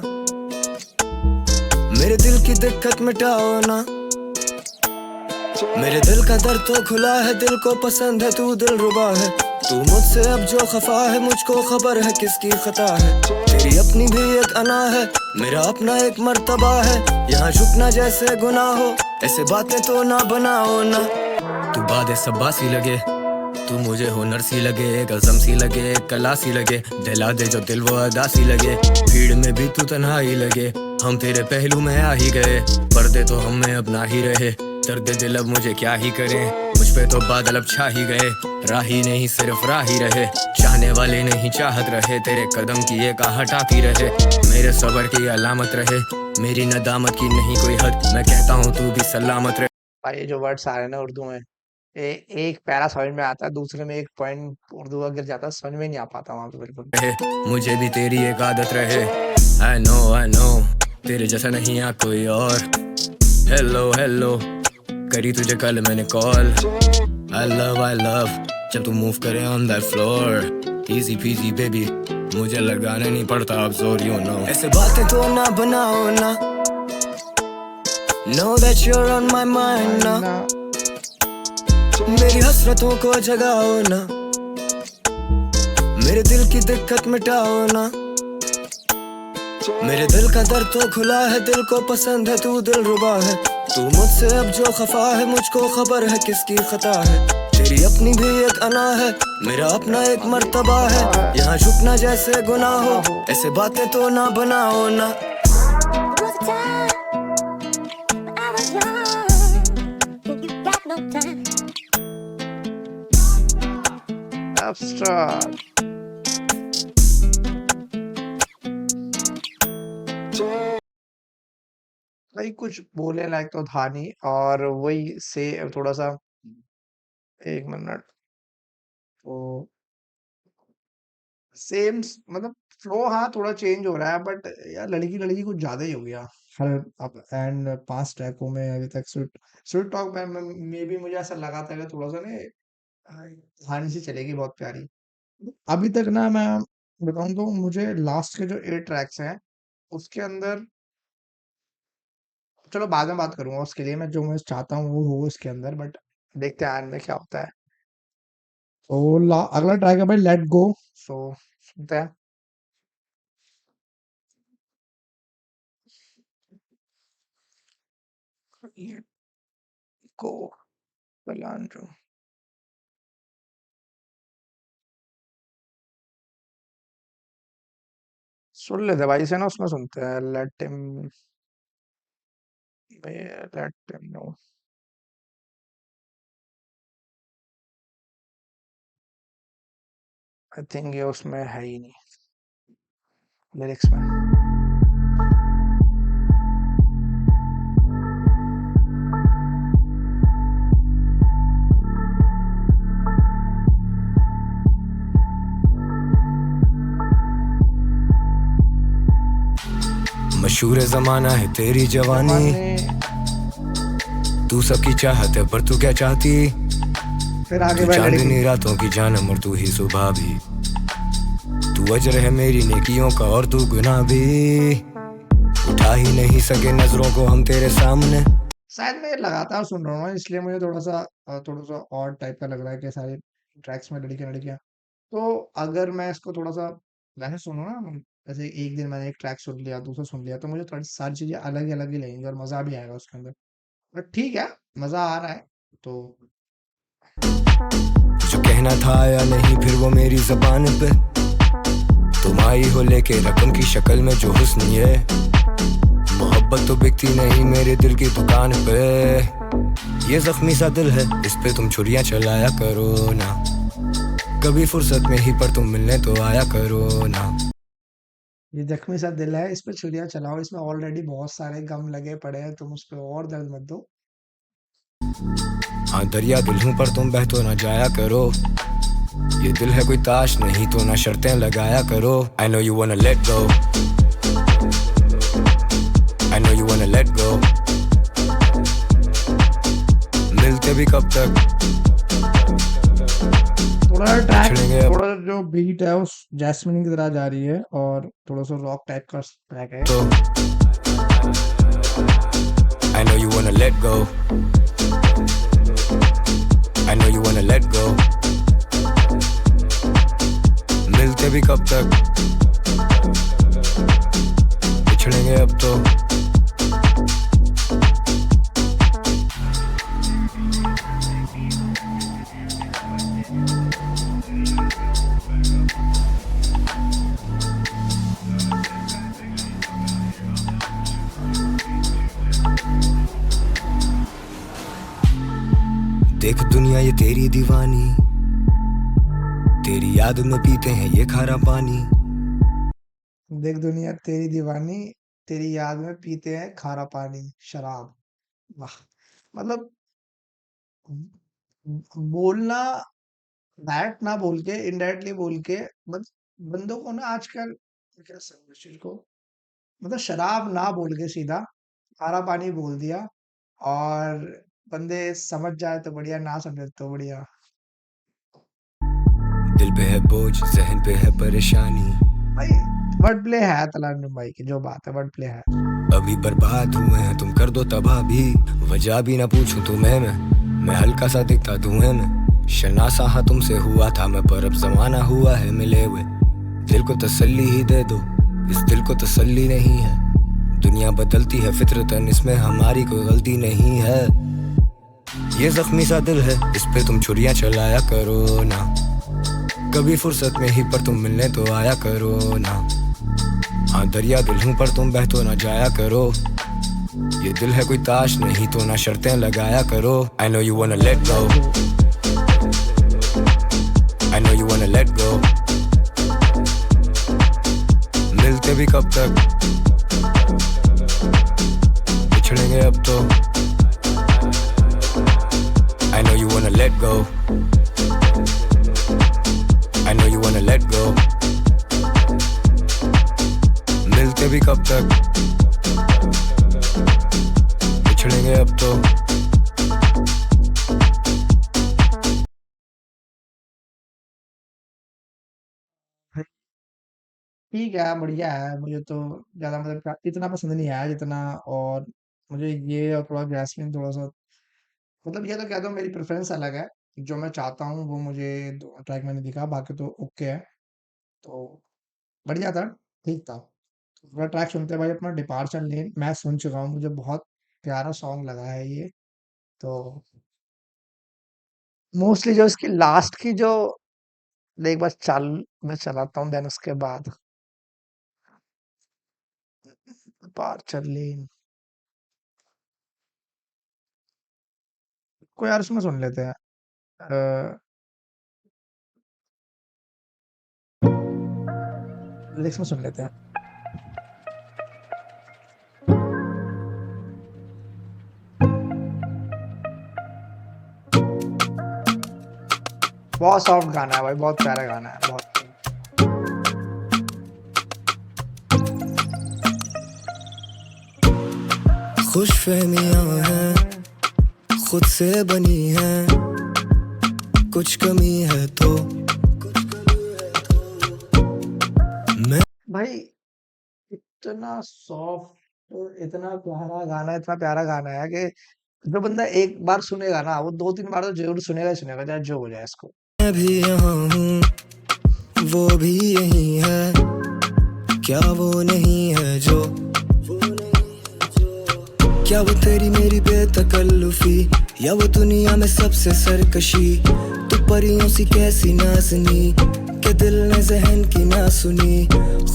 मेरे दिल की दिक्कत मिटाओ ना, मेरे दिल का दर्द तो खुला है, दिल को पसंद है तू दिलरुबा है, तू मुझसे अब जो खफा है मुझको खबर है किसकी खता है, तेरी अपनी भी एक अना है, मेरा अपना एक मर्तबा है, यहाँ झुकना जैसे गुनाह हो, ऐसे बातें तो ना बनाओ ना, तू बादे सब्बासी लगे, तू मुझे हुनर सी लगे, एक अज़म सी लगे, एक कला सी लगे, दिला दे जो दिल वो अदा सी लगे, भीड़ में भी तू तन्हाई लगे, हम तेरे पहलू में आ ही गए, पर्दे तो हम में अब ना ही रहे, दर्द दिल अब मुझे क्या ही करें, मुझ पे तो बादल अब छा ही गए, राही नहीं सिर्फ राह ही रहे, चाहने वाले नहीं चाहत रहे, तेरे कदम की एक आहट आती रहे, मेरे सबर की अलामत रहे, मेरी नदामत की नहीं कोई हद, मैं कहता हूँ तू भी सलामत रहे। भाई ये जो वर्ड्स आ रहे हैं ना उर्दू में, एक पैरा समझ में आता है, दूसरे में एक पॉइंट उर्दू का गिर जाता है, समझ में नहीं आ पाता वहां पे बिल्कुल। रहे मुझे भी तेरी एक आदत रहे, आई नो तेरे जैसा नहीं आ कोई और, हेलो हेलो करी तुझे कल मैंने कॉल, आई लव जब तू मूव करे on that floor, easy PG baby मुझे लगाने नहीं पड़ता अब जोर, यू नो ऐसे बातें तो ना बनाओ ना, know that you're on my mind ना, ना मेरी हसरतों को जगाओ ना, मेरे दिल की दिक्कत मिटाओ ना, मेरे दिल का दर्द तो खुला है, दिल को पसंद है तू दिलरुबा है, तू मुझसे अब जो खफा है मुझको खबर है किसकी खता है, तेरी अपनी भी एक अना है, मेरा अपना एक मर्तबा है, यहाँ झुकना जैसे गुनाह हो, ऐसे बातें तो ना बनाओ ना। There was a time when I was young, and you got no time. Abstract भाई कुछ बोलने लायक तो था नहीं, और वही से थोड़ा सा, एक मिनट, तो सेम मतलब फ्लो हाँ थोड़ा चेंज हो रहा है, बट यार लड़की लड़की कुछ ज्यादा ही हो गया हर अब, एंड 5 ट्रैकों में अभी तक स्वीट स्वीट टॉक में भी मुझे ऐसा लगा था कि थोड़ा सा ना कहानी सी चलेगी बहुत प्यारी। अभी तक ना मैं बताऊं तो मुझे लास्ट के जो 8 ट्रैक्स हैं उसके अंदर चलो बाद में बात करूंगा उसके लिए, मैं जो मैं चाहता हूँ वो हो उसके अंदर, बट देखते हैं एंड में क्या होता है। तो अगला ट्रैक है भाई लेट गो। सो सुनते हैं। Let go पलांड्रो। सुन लेते भाई से ना, उसमें सुनते हैं let him, let him know. I think ये उसमें है ही नहीं लिरिक्स में। मशहूर जमाना है तेरी जवानी, जवानी। तू सबकी चाहत है पर तू क्या चाहती? फिर आगे तू भाई लड़की। चांदनी रातों की जानम और तू ही सुबह भी, तू अजर है मेरी नेकियों का और तू गुनाह भी। उठा ही नहीं सके नजरों को हम तेरे सामने। शायद मैं लगातार सुन रहा हूँ इसलिए मुझे थोड़ा सा और टाइप का लग रहा है कि सारे ट्रैक्स में लड़कियां लड़कियां। तो अगर मैं इसको थोड़ा सा वैसे सुनूँ ना, जैसे एक दिन मैंने एक ट्रैक सुन लिया, दूसरा सुन लिया, तो मुझे थोड़ी सारी चीजें अलग ही लगेंगी और मजा भी आएगा उसके अंदर। बट ठीक है, मजा आ रहा है तो। जो कहना था या नहीं फिर वो मेरी जबान पे, तुम आई हो लेके रकम की शक्ल में जो हुस्न ये, मोहब्बत तो बिकती नहीं मेरे दिल की दुकान पे। ये जख्मी सा दिल है इस पे तुम छुरियां चलाया करो ना, कभी फुर्सत में ही पर तुम मिलने तो आया करो ना। ये जख्मी सा दिल है, इस पे छुरियां चलाओ, इसमें ऑलरेडी बहुत सारे गम लगे पड़े हैं, तुम उस पे और दर्द मत दो। हाँ दरिया दिल हूँ पर तुम बह तो ना जाया करो, ये दिल है कोई ताश नहीं तो ना शर्तें लगाया करो। I know you wanna let go, I know you wanna let go, मिलते भी कब तक, थोड़ा ट्रैक, बिछड़ेंगे अब थोड़ा जो बीट है उस जैस्मिन की तरह जा रही है और थोड़ा सा रॉक टाइप का ट्रैक है। तो। I know you wanna let go, I know you wanna let go, मिलते भी कब तक, बिछड़ेंगे अब तो। देख दुनिया ये तेरी दीवानी, तेरी याद में पीते हैं ये खारा पानी। देख दुनिया तेरी दीवानी, तेरी याद में पीते हैं खारा पानी, शराब। वाह। मतलब बोलना, डायरेक्ट ना बोल के इनडायरेक्टली बोल के, बस बंदों को ना आजकल क्या समझ इस चीज को, मतलब शराब ना बोल के सीधा खारा पानी बोल दिया, और बंदे समझ जाए तो बढ़िया, ना समझे तो बढ़िया। दिल पे है बोझ जहन पे है परेशानी, भाई वर्ड प्ले है तलान भाई की, जो बात है वर्ड प्ले है। अभी बर्बाद हुए हैं तुम कर दो तबाह भी, वजह भी ना पूछूं तुम्हें मैं हल्का सा दिखता धुएं में। शनासा हाँ तुमसे हुआ था मैं पर अब जमाना हुआ है मिले हुए, दिल को तसल्ली ही दे दो, इस दिल को तसल्ली नहीं है। दुनिया बदलती है फितरतन इसमें हमारी कोई गलती नहीं है। ये जख्मी सा दिल है इस पे तुम छुरियां चलाया करो ना, कभी फुर्सत में ही पर तुम मिलने तो आया करो ना। हाँ दरिया दिल हूँ पर तुम बह तो ना जाया करो, ये दिल है कोई ताश नहीं तो ना शर्तें लगाया करो। I know you wanna let go, I know you wanna let go, मिलते भी कब तक, बिछड़ेंगे अब तो। I know you wanna let go, I know you wanna let go, मिलते भी कब तक, बिछड़ेंगे अब तो। ठीक है, बढ़िया है, मुझे तो ज्यादा मतलब इतना पसंद नहीं आया जितना और मुझे ये और थोड़ा जैस्मिन थोड़ा-सा मतलब ये तो कह दो मेरी प्रेफ़रेंस अलग है। जो मैं चाहता हूँ वो मुझे दो ट्रैक मैंने दिखा, बाकी तो ओके है। तो बढ़िया था, ठीक था। पूरा ट्रैक सुनते हैं भाई अपना डिपार्चर लेन मैं सुन चुका हूँ, मुझे बहुत प्यारा सॉन्ग लगा है ये। तो मोस्टली जो इसकी लास्ट की जो एक बार चाल मैं चलाता हूँ देन उसके बाद डिपार्चर लेन को यार उसमें सुन लेते हैं। लिरिक्स में सुन लेते हैं। बहुत सॉफ्ट गाना है भाई, बहुत प्यारा गाना है, बहुत। खुश फहमियां हैं खुद से बनी हैं कुछ कमी है तो मैं भाई इतना सॉफ्ट, इतना प्यारा गाना है कि जो बंदा एक बार सुनेगा ना वो 2-3 बार तो ज़रूर सुनेगा ही सुनेगा, चाहे जो हो जाए इसको। भी यहाँ हूँ वो भी यही है क्या वो नहीं है जो क्या वो तेरी मेरी बेतकल्लुफी या वो दुनिया में सबसे सरकशी तू परियों सी कैसी नाज़नी के दिल ने जहन की ना सुनी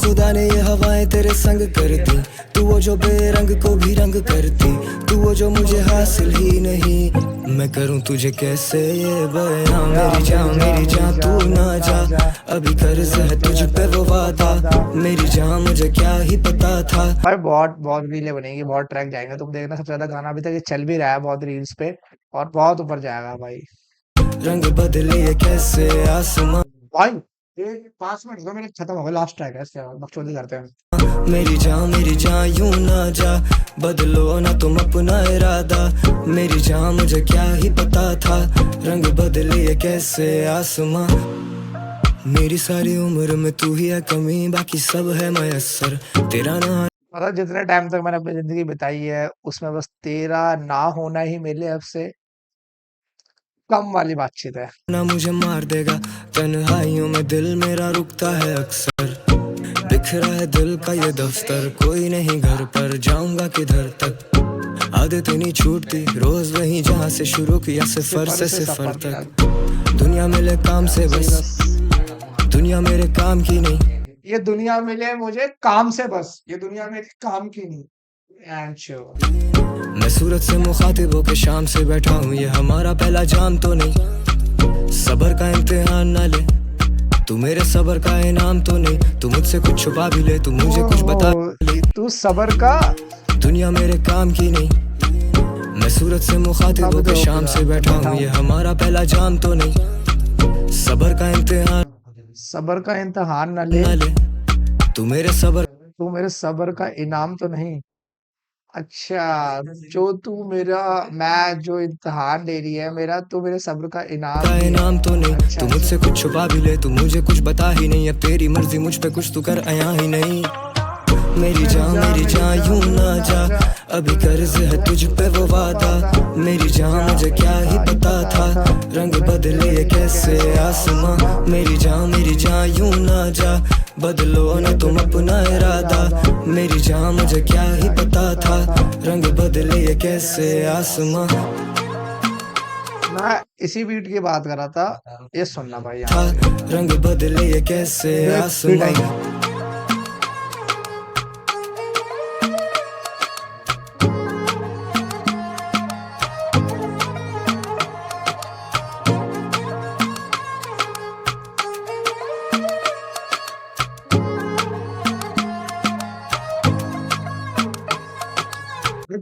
खुदा ने ये हवाएं तेरे संग कर दी तू वो जो बेरंग को भी रंग करती तू वो जो मुझे हासिल ही नहीं मैं करूं तुझे कैसे ये बयां मेरी जान तू ना जा अभी कर्ज है तुझ पे वो वादा मेरी जान मुझे क्या ही पता था भाई बहुत बहुत रीलें बनेगी, बहुत ट्रैक जाएंगे, तुम देखना। सबसे ज्यादा गाना अभी तक ये चल भी रहा है बहुत रील्स पे और बहुत ऊपर जाएगा भाई। रंग बदले ये कैसे आसमां भाई एक 5 मिनट दो, मेरे खत्म हो गया, लास्ट ट्रैक है, इसके बाद बकचोदी करते हैं। मेरी जान यूं ना जा बदलो ना तुम अपना इरादा मेरी जान मुझे क्या ही पता था रंग बदले ये कैसे आसमां मेरी सारी उम्र में तू ही है कमी बाकी सब है मयस्सर तेरा ना मतलब जितने टाइम तक मैंने अपनी जिंदगी बिताई है उसमें बस तेरा ना होना ही मेरे लिए सबसे कम वाली बातचीत है। ना मुझे मार देगा तन्हाइयों में दिल मेरा रुकता है अक्सर बिखरा है दिल का ये दफ्तर कोई नहीं घर पर जाऊंगा किधर तक आदत नहीं छूटती रोज वही जहाँ से शुरू किया सिफर से सिफर तक दुनिया मिले काम से बस दुनिया मेरे काम की नहीं ये दुनिया मिले मुझे काम से बस, ये दुनिया मेरे काम की नहीं। And sure. मैं सूरत से मुखातिब होके शाम से बैठा हूँ ये हमारा पहला जाम तो नहीं सबर का इम्तिहान ना ले तू मेरे सबर का इनाम तो नहीं तू मुझसे कुछ छुपा भी ले तू मुझे कुछ बता तू सबर का दुनिया मेरे काम की नहीं मैं सूरत से मुखातिब होके शाम से बैठा हूँ ये हमारा पहला जाम तो नहीं सबर का इम्तिहान सबर का इम्तिहान न ना ले, ले तू मेरे सबर तू मेरे सबर का इनाम तो नहीं। अच्छा, जो तू मेरा मैं जो इम्तिहान ले रही है मेरा, तू मेरे सब्र का इनाम का भी है। इनाम तो नहीं अच्छा तू अच्छा। मुझसे कुछ छुपा भी ले तू मुझे कुछ बता ही नहीं अब तेरी मर्जी मुझ पे कुछ तू कर आया ही नहीं मेरी जान यूं ना जा अभी कर्ज है तुझ पे वो वादा मेरी जान मुझे क्या ही पता था रंग बदले ये कैसे आसमां मेरी जान यूं ना जा बदलो ना तुम अपना इरादा मेरी जान मुझे क्या ही पता था रंग बदले ये कैसे आसमां मैं इसी बीट की बात कर रहा था, ये सुनना भाई था यहाँ पे। रंग बदले ये कैसे ये बीट आसमां आएगी।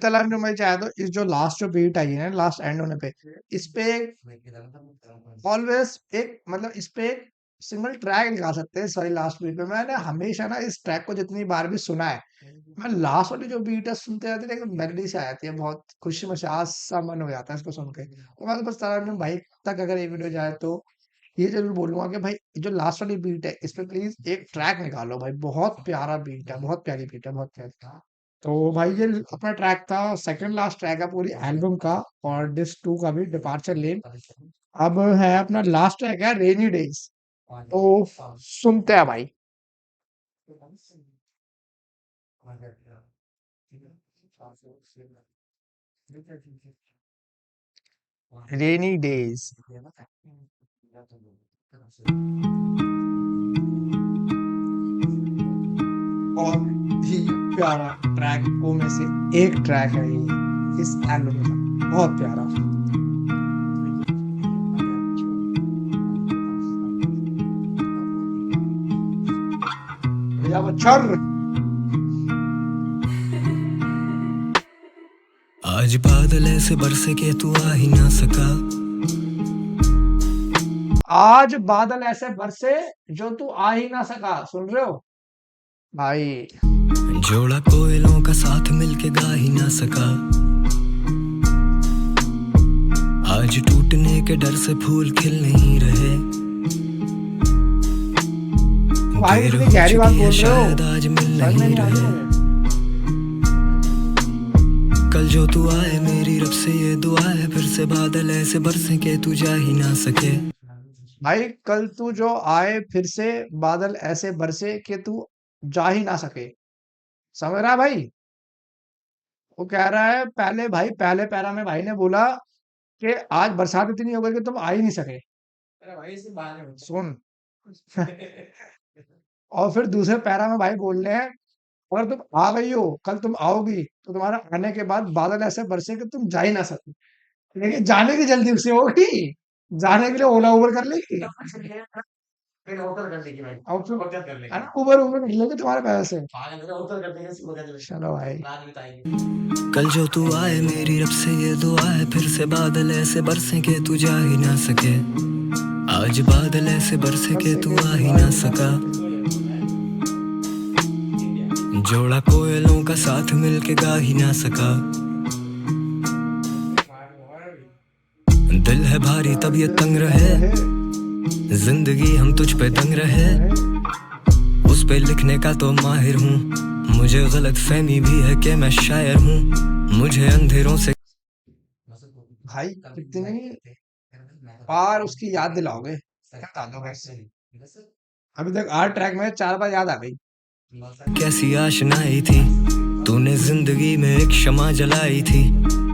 तलाक में मैं चाहे तो इस जो लास्ट जो बीट आई है ना लास्ट एंड होने पे, इस पे ऑलवेज एक मतलब इस पे एक सिंगल ट्रैक निकाल सकते हैं। सॉरी लास्ट बीट पे मैंने हमेशा ना इस ट्रैक को जितनी बार भी सुना है, मैं लास्ट वाली जो बीट है सुनते जाते एकदम मेलोडी से आ जाती है, बहुत खुशी मसाज सा मन हो जाता है इसको सुन के। तो मैं तो बस तलाक भाई तक अगर ये वीडियो जाए तो ये जरूर बोलूंगा कि भाई जो लास्ट वाली बीट है इस पे प्लीज एक ट्रैक निकालो भाई, बहुत प्यारा बीट है, बहुत प्यारी बीट है, बहुत प्यारी। तो भाई ये अपना ट्रैक था, सेकंड लास्ट ट्रैक है पूरी एल्बम का, और डिस्क 2 का भी, डिपार्चर लेन। अब है अपना लास्ट ट्रैक है रेनी डेज। तो सुनते हैं भाई। रेनी डेज बहुत ही प्यारा ट्रैकों में से एक ट्रैक है ये इस एल्बम का, बहुत प्यारा। भैया बच्चर आज बादल ऐसे बरसे के तू आ ही ना सका, आज बादल ऐसे बरसे जो तू आ ही ना सका। सुन रहे हो भाई? जोड़ा कोयलों का साथ मिलके गा ही ना सका। आज टूटने के डर से फूल खिल नहीं रहे। भाई देर इतनी हो गहरी बात चुकी है बोल रहे हो, शायद आज मिल समझ में नहीं नहीं आ रही रहे। मुझे। कल जो तू आए मेरी रब से ये दुआ है, फिर से बादल ऐसे बरसे के तू जा ही ना सके। भाई कल तू जो आए, फिर से बादल ऐसे बरसे कि तू जा ही ना सके। समझ रहा है भाई? वो कह रहा है पहले भाई, पहले पैरा में भाई ने बोला कि आज बरसात इतनी हो गई कि तुम आ ही नहीं सके। सुन और फिर दूसरे पैरा में भाई बोल रहे हैं अगर तुम आ गई हो, कल तुम आओगी तो तुम्हारा आने के बाद बादल ऐसे बरसे कि तुम जा ही ना सको। लेकिन जाने की जल्दी उसे होगी, जाने के लिए ओला उबर कर लेगी। और फिर है ना, उबर उबर कर लेंगे तुम्हारे पैसे से। चलो भाई। कल जो तू आए मेरी रब से ये दुआ है, फिर से बादल ऐसे बरसे के तू जा ही ना सके। आज बादल ऐसे बरसे के तू आ ही ना सका। जोड़ा कोयलों का साथ मिलके गा ही ना सका। दिल है भारी तबीयत तंग रहे, जिंदगी हम तुझ पे दंग रहे। उस पे लिखने का तो माहिर हूँ, मुझे गलत फहमी भी है कि मैं शायर हूँ। मुझे अंधेरों से भाई कितनी बार उसकी याद दिलाओगे? क्या बता दो वैसे। अभी तक 8 ट्रैक में 4 बार याद आ गई। कैसी आशनाई थी, तूने जिंदगी में एक शमा जलाई थी।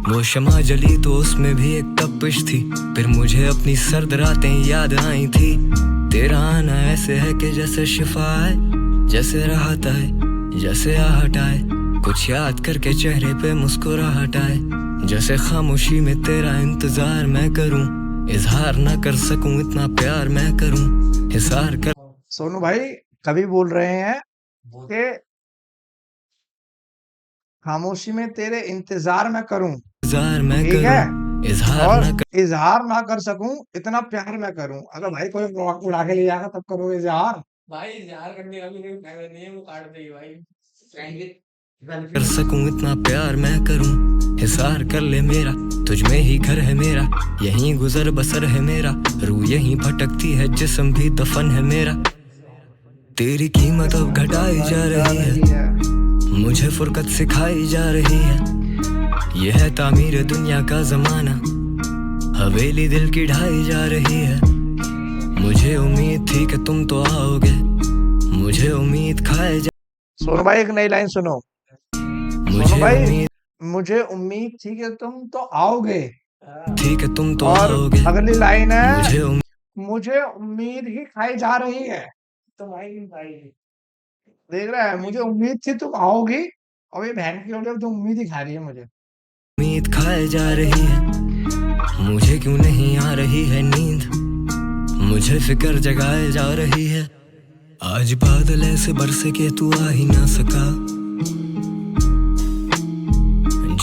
वो शमा जली तो उसमें भी एक तपिश थी, फिर मुझे अपनी सर्द रातें याद आई थी। तेरा आना ऐसे है कि जैसे शिफा आए, जैसे राहत आए, जैसे आहट आए। कुछ याद करके चेहरे पे मुस्कुराहट आए, जैसे खामोशी में तेरा इंतजार मैं करूं। इजहार ना कर सकूं इतना प्यार मैं करूं, हिसार कर। सोनू भाई कभी बोल रहे हैं कि खामोशी में तेरे इंतजार मैं करूं, इंतजार मैं ठीक है, करूं, इजहार और ना कर। इजहार ना कर सकूं इतना प्यार मैं करूं। अगर भाई कोई उड़ा के ले जाएगा तब करोगे इजहार? कर सकूं इतना प्यार मैं करूं, हिसार कर ले मेरा, तुझ में ही घर है मेरा। यहीं गुजर बसर है मेरा, रूह यहीं भटकती है, जिस्म भी दफन है मेरा। तेरी कीमत अब घटाई जा रही है, मुझे फुर्कत सिखाई जा रही है। यह है तामीर दुनिया का जमाना, हवेली दिल की ढाई जा रही है। मुझे उम्मीद थी कि तुम तो आओगे, मुझे उम्मीद खाए जा। सोनू भाई एक नई लाइन सुनो। सोनू मुझे भाई उम्मीद मुझे उम्मीद थी कि तुम तो आओगे, थी कि तुम तो और आओगे। अगली लाइन है मुझे मुझे उम्मीद ही खाई जा रही है। तो भाई देख रहा है, मुझे उम्मीद थी तुम आओगी, और ये बहन की औलाद तो उम्मीद ही खा रही है मुझे। उम्मीद खाए जा रही है। मुझे क्यों नहीं आ रही है नींद, मुझे फिक्र जगाए जा रही है। आज बादल ऐसे बरसे के तू आ ही ना सका।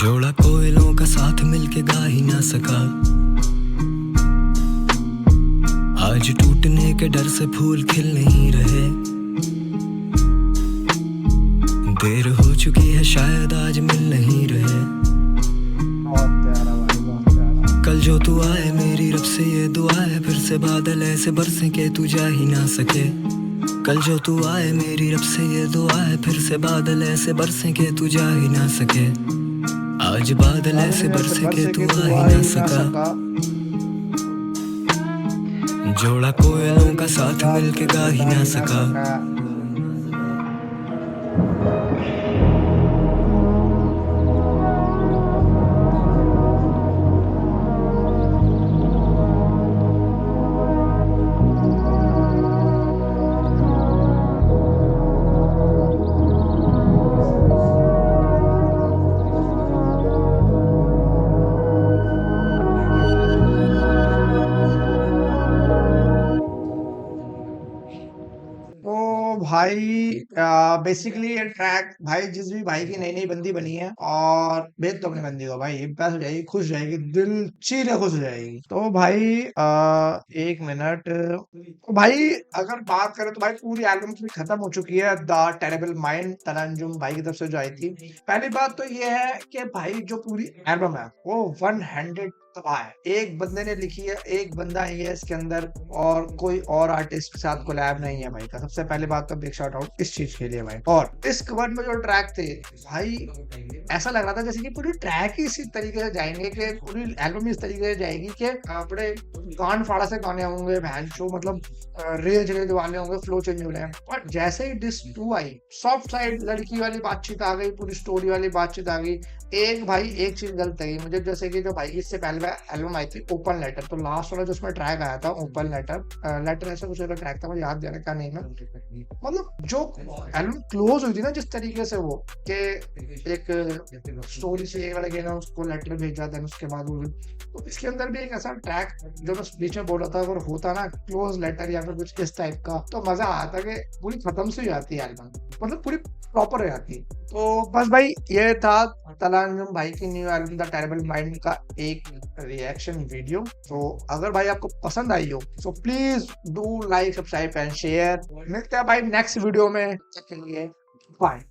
जोड़ा कोयलों का साथ मिलके गा ही ना सका। आज टूटने के डर से फूल खिल नहीं रहे। देर हो चुकी है शायद आज मिल नहीं रहे। बहुत प्यारा भाई, बहुत प्यारा। कल जो तू आए मेरी रब से ये दुआ है, फिर से बादल ऐसे बरसे के तू जा ही ना सके। कल जो तू आए मेरी रब से ये दुआ है, फिर से बादल ऐसे बरसे के तू जा ही ना सके। आज बादल ऐसे बरसे के तू आ ही ना सका। जोड़ा कोयलों का साथ मिलके गा ही ना सका। तो भाई बेसिकली ये ट्रैक भाई जिस भी भाई की नई नई बंदी बनी है और भेज दो अपनी बंदी को भाई, इम्प्रेस हो जाएगी, खुश हो जाएगी, दिल चीरे खुश हो जाएगी। तो भाई एक मिनट, तो भाई अगर बात करें तो भाई पूरी एल्बम की खत्म हो चुकी है। द टेरेबल माइंड तलंजुम भाई की तरफ से जो आई थी। पहली बात तो ये है कि भाई जो पूरी एल्बम है वो 100 तबाह है। एक बंदे ने लिखी है, एक बंदा ही है इसके अंदर, और कोई और आर्टिस्ट के साथ कोलैब नहीं है भाई का। सबसे पहले बात तो बिग शाउट आउट इस चीज के लिए भाई। और इस कवर में जो ट्रैक थे भाई, ऐसा लग रहा था जैसे कि पूरी ट्रैक ही इसी तरीके से जाएंगे, कि पूरी एल्बम इस तरीके से जाएगी कि बड़े गान फाड़ा से गाने होंगे, बहन शो मतलब रेंज रेंज वाले होंगे, फ्लो चेंज हो रहे हैं। और जैसे ही डिस 2 आई, सॉफ्ट साइड लड़की वाली बातचीत आ गई, पूरी स्टोरी वाली बातचीत आ गई। एक भाई एक चीज गलत है मुझे, जैसे कि जो भाई इससे पहले एल्बम आई थी ओपन लेटर, तो लास्ट वाला जो उसमें ट्रैक आया था ओपन लेटर ऐसा कुछ ट्रैक था, मुझे याद देने का नहीं है। मतलब जो एल्बम क्लोज हुई थी ना जिस तरीके से, वो कि एक स्टोरी से एक लड़के ने उसको लेटर भेजा, देन उसके बाद वो, तो इसके अंदर भी एक ऐसा ट्रैक जो मैं बीच में बोला था, अगर होता ना क्लोज लेटर या फिर कुछ इस टाइप का, तो मजा आता कि पूरी खत्म से हो जाती है एल्बम, मतलब पूरी प्रॉपर हो जाती। तो बस भाई ये था तलंजुम भाई की new album the terrible mind का एक रिएक्शन वीडियो। तो अगर भाई आपको पसंद आई हो तो please do like, subscribe and share. मिलते हैं भाई नेक्स्ट वीडियो में, तब के लिए बाय।